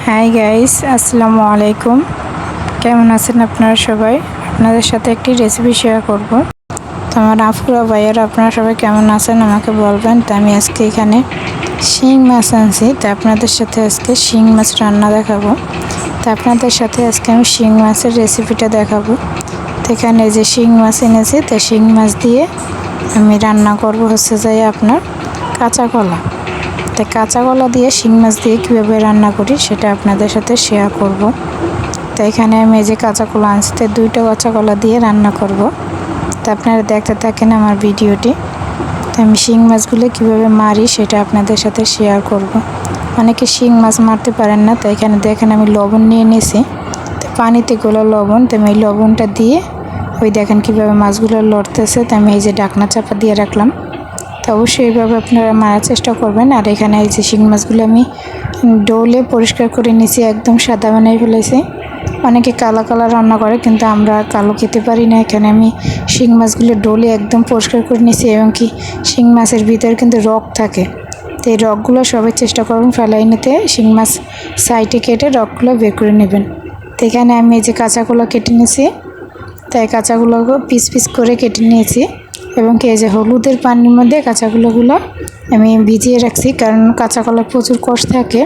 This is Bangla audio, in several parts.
হাই গাইস, আসসালামু আলাইকুম। কেমন আছেন আপনারা সবাই? আপনাদের সাথে একটি রেসিপি শেয়ার করব। তো আমার আফুরা ভাইয়ারা আপনারা সবাই কেমন আছেন আমাকে বলবেন। তো আমি আজকে এখানে শিং মাছ আনছি, তো আপনাদের সাথে আজকে শিং মাছ রান্না দেখাবো। তো আপনাদের সাথে আজকে আমি শিং মাছের রেসিপিটা দেখাবো। তো এখানে যে শিং মাছ এনেছি, তো শিং মাছ দিয়ে আমি রান্না করব হচ্ছে যাই আপনার কাঁচা কলা। তো কাঁচা কলা দিয়ে শিং মাছ দিয়ে কীভাবে রান্না করি সেটা আপনাদের সাথে শেয়ার করব। তো এখানে আমি এই যে কাঁচা কলা আনছি, তো 2টা কাঁচা কলা দিয়ে রান্না করব। তো আপনারা দেখতে থাকেন আমার ভিডিওটি। তো আমি শিং মাছগুলো কীভাবে মারি সেটা আপনাদের সাথে শেয়ার করব। অনেকে শিং মাছ মারতে পারেন না, তো এখানে দেখেন আমি লবণ নিয়ে নিয়েছি। তো পানিতে গোলা লবণ, তো আমি এই লবণটা দিয়ে ওই দেখেন কীভাবে মাছগুলো লড়তেছে। তো আমি এই যে ঢাকনা চাপা দিয়ে রাখলাম। তো অবশ্যই এইভাবে আপনারা মারার চেষ্টা করবেন। আর এখানে এই যে শিং মাছগুলো আমি ডোলে পরিষ্কার করে নিয়েছি, একদম সাদা বানিয়ে ফেলেছি। অনেকে কালো কালো রান্না করে, কিন্তু আমরা কালো খেতে পারি না। এখানে আমি শিং মাছগুলো ডোলে একদম পরিষ্কার করে নিয়েছি, এবং কি শিং মাছের ভিতরে কিন্তু রগ থাকে। তো এই রগগুলো সবাই চেষ্টা করবেন ফেলাই নিতে। শিং মাছ সাইডে কেটে রগগুলো বের করে নেবেন। তো এখানে আমি এই যে কাঁচাগুলো কেটে নিয়েছি, তাই কাঁচাগুলোকে পিস পিস করে কেটে নিয়েছি, এবং কি এই যে হলুদের পানির মধ্যে কাঁচাগুলোগুলো আমি ভিজিয়ে রাখছি, কারণ কাঁচা কলার প্রচুর কষ থাকে।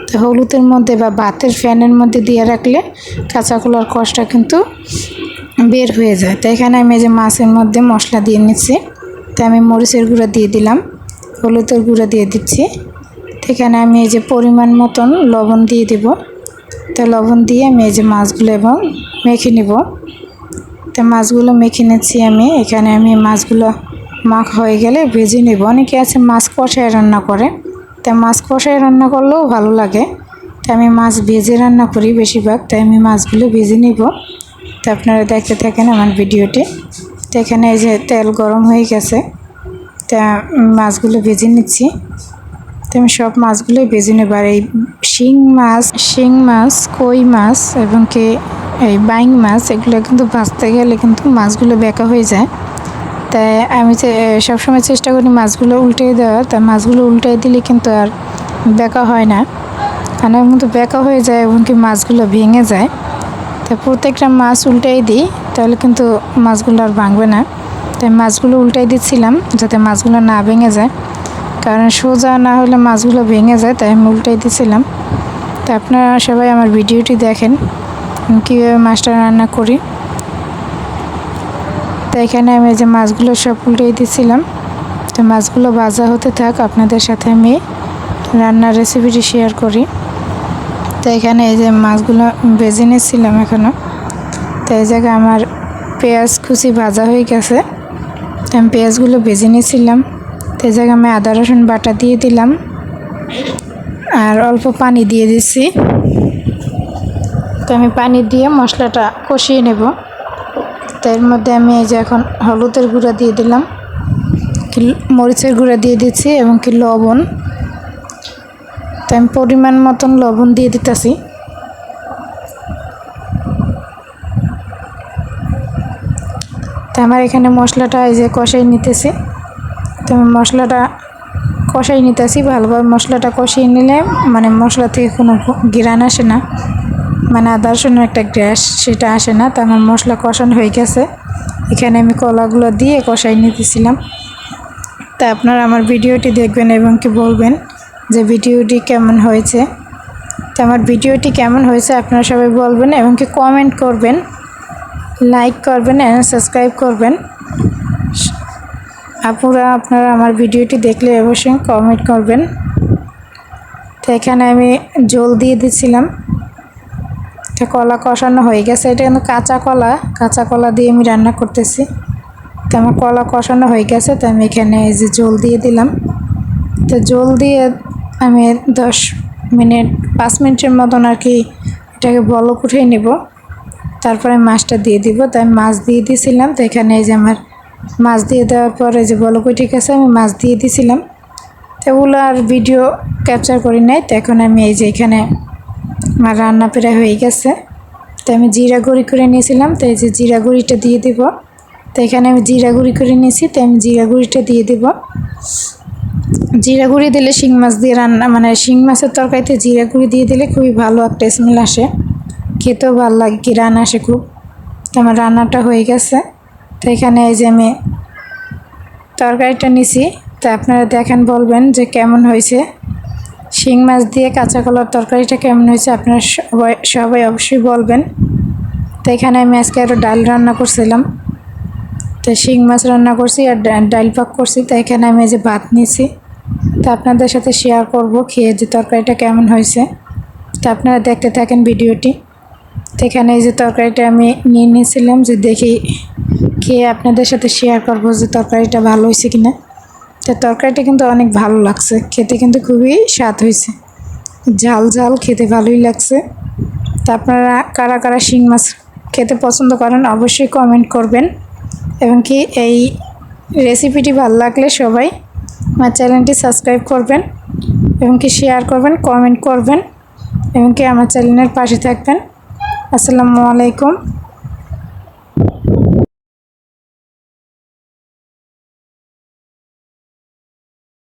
তো হলুদের মধ্যে বা ভাতের ফ্যানের মধ্যে দিয়ে রাখলে কাঁচা কলার কষটা কিন্তু বের হয়ে যায়। তো এখানে আমি এই যে মাছের মধ্যে মশলা দিয়ে নিচ্ছি। তো আমি মরিচের গুঁড়া দিয়ে দিলাম, হলুদের গুঁড়া দিয়ে দিচ্ছি। তো এখানে আমি এই যে পরিমাণ মতন লবণ দিয়ে দেব। তো লবণ দিয়ে আমি এই যে মাছগুলো এবং মেখে নেব। তো মাছগুলো মেখে নিচ্ছি আমি। এখানে আমি মাছগুলো মাখা হয়ে গেলে ভেজে নেব। অনেকে আছে মাছ কষায় রান্না করে, তাই মাছ কষায় রান্না করলেও ভালো লাগে। তাই আমি মাছ ভেজে রান্না করি বেশিরভাগ, তাই আমি মাছগুলো ভেজে নেব। তো আপনারা দেখতে থাকেন আমার ভিডিওটি। তো এখানে এই যে তেল গরম হয়ে গেছে, তা মাছগুলো ভেজে নিচ্ছি। তো আমি সব মাছগুলোই ভেজে নেব। আর এই শিং মাছ, কই মাছ এবং কি এই বাইং মাছ, এগুলো কিন্তু ভাজতে গেলে কিন্তু মাছগুলো বেঁকা হয়ে যায়। তাই আমি সবসময় চেষ্টা করি মাছগুলো উল্টিয়ে দেওয়ার। তা মাছগুলো উল্টিয়ে দিলে কিন্তু আর বেঁকা হয় না, কারণ কিন্তু বেঁকা হয়ে যায় এবং কি মাছগুলো ভেঙে যায়। তাই প্রত্যেকটা মাছ উল্টাই দিই, তাহলে কিন্তু মাছগুলো আর ভাঙবে না। তাই মাছগুলো উল্টাই দিচ্ছিলাম যাতে মাছগুলো না ভেঙে যায়, কারণ সোজা না হলে মাছগুলো ভেঙে যায়। তাই আমি উল্টাই দিচ্ছিলাম। তো আপনারা সবাই আমার ভিডিওটি দেখেন কীভাবে মাছটা রান্না করি। তো এখানে আমি যে মাছগুলো সব উল্টিয়ে দিচ্ছিলাম। তো মাছগুলো ভাজা হতে থাক, আপনাদের সাথে আমি রান্নার রেসিপিটি শেয়ার করি। তো এখানে এই যে মাছগুলো ভেজে নিচ্ছিলাম এখনও। তো এই জায়গায় আমার পেঁয়াজ কুচি ভাজা হয়ে গেছে, তো আমি পেঁয়াজগুলো ভেজে নিয়েছিলাম। তো এই জায়গায় আমি আদা রসুন বাটা দিয়ে দিলাম, আর অল্প পানি দিয়ে দিচ্ছি। তো আমি পানি দিয়ে মশলাটা কষিয়ে নেব। তো এর মধ্যে আমি এই যে এখন হলুদের গুঁড়া দিয়ে দিলাম, মরিচের গুঁড়া দিয়ে দিচ্ছি, এবং কি লবণ। তো আমি পরিমাণ মতন লবণ দিয়ে দিতেছি। তো আমার এখানে মশলাটা এই যে কষাই নিতেছি। তো আমি মশলাটা কষাই নিতেছি ভালোভাবে। মশলাটা কষিয়ে নিলে মানে মশলা থেকে কোনো ঘ্রাণ আসে না, মানে আদা রসুনের একটা গ্যাস সেটা আসে না। তো আমার মশলা কষানো হয়ে গেছে। এখানে আমি কলাগুলো দিয়ে কষাই নিতেছিলাম। তা আপনারা আমার ভিডিওটি দেখবেন এবং কি বলবেন যে ভিডিওটি কেমন হয়েছে। তো আমার ভিডিওটি কেমন হয়েছে আপনারা সবাই বলবেন, এবং কি কমেন্ট করবেন, লাইক করবেন এবং সাবস্ক্রাইব করবেন। আপনারা আমার ভিডিওটি দেখলে অবশ্যই কমেন্ট করবেন। তো এখানে আমি জল দিয়ে দিচ্ছিলাম। তো কলা কষানো হয়ে গেছে। এটা কিন্তু কাঁচা কলা দিয়ে আমি রান্না করতেছি। তো আমার কলা কষানো হয়ে গেছে। তো আমি এখানে এই যে জল দিয়ে দিলাম। তো জল দিয়ে আমি 5 মিনিটের মতন আর কি এটাকে বলক উঠিয়ে নেব। তারপরে মাছটা দিয়ে দিব। তো আমি মাছ দিয়ে দিয়েছিলাম। তো এখানে এই যে আমার মাছ দিয়ে দেওয়ার পরে যে বলক উঠে গেছে, আমি মাছ দিয়ে দিয়েছিলাম। তো ওগুলো আর ভিডিও ক্যাপচার করি নাই। তো এখন আমি এই যে এখানে আমার রান্না প্রায় হয়ে গেছে। তো আমি জিরা গুঁড়ি করে নিয়েছিলাম। তো এই যে জিরা গুঁড়িটা দিয়ে দেব। তো এখানে আমি জিরা গুঁড়ি করে নিয়েছি, তো আমি জিরা গুঁড়িটা দিয়ে দেব। জিরা গুঁড়ি দিলে শিং মাছ দিয়ে রান্না মানে শিং মাছের তরকারিতে জিরা গুঁড়ি দিয়ে দিলে খুবই ভালো একটা স্মেল আসে, খেতেও ভালো লাগে, কি রান্না আসে খুব। তো আমার রান্নাটা হয়ে গেছে। তো এখানে এই যে আমি তরকারিটা নিছি, তো আপনারা দেখেন বলবেন যে কেমন হয়েছে। শিং মাছ দিয়ে কাঁচা কলার তরকারিটা কেমন হয়েছে আপনারা সবাই অবশ্যই বলবেন। তো এখানে আমি আজকে আরও ডাল রান্না করছিলাম, তো শিং মাছ রান্না করছি আর ডাল পাক করছি। তো এখানে আমি এই যে ভাত নিয়েছি, তো আপনাদের সাথে শেয়ার করব খেয়ে যে তরকারিটা কেমন হয়েছে। তো আপনারা দেখতে থাকেন ভিডিওটি। তো এখানে এই যে তরকারিটা আমি নিয়ে নিয়েছিলাম যে দেখি খেয়ে আপনাদের সাথে শেয়ার করব যে তরকারিটা ভালো হয়েছে কিনা। তো তরকারিটা কিন্তু অনেক ভালো লাগছে, খেতে কিন্তু খুবই স্বাদ হয়েছে, ঝাল ঝাল খেতে ভালোই লাগছে। তো আপনারা কারা কারা শিং মাছ খেতে পছন্দ করেন অবশ্যই কমেন্ট করবেন, এবং কি এই রেসিপিটি ভালো লাগলে সবাই আমার চ্যানেলটি সাবস্ক্রাইব করবেন, এবং কি শেয়ার করবেন, কমেন্ট করবেন, এবং কি আমার চ্যানেলের পাশে থাকবেন। আসসালামু আলাইকুম।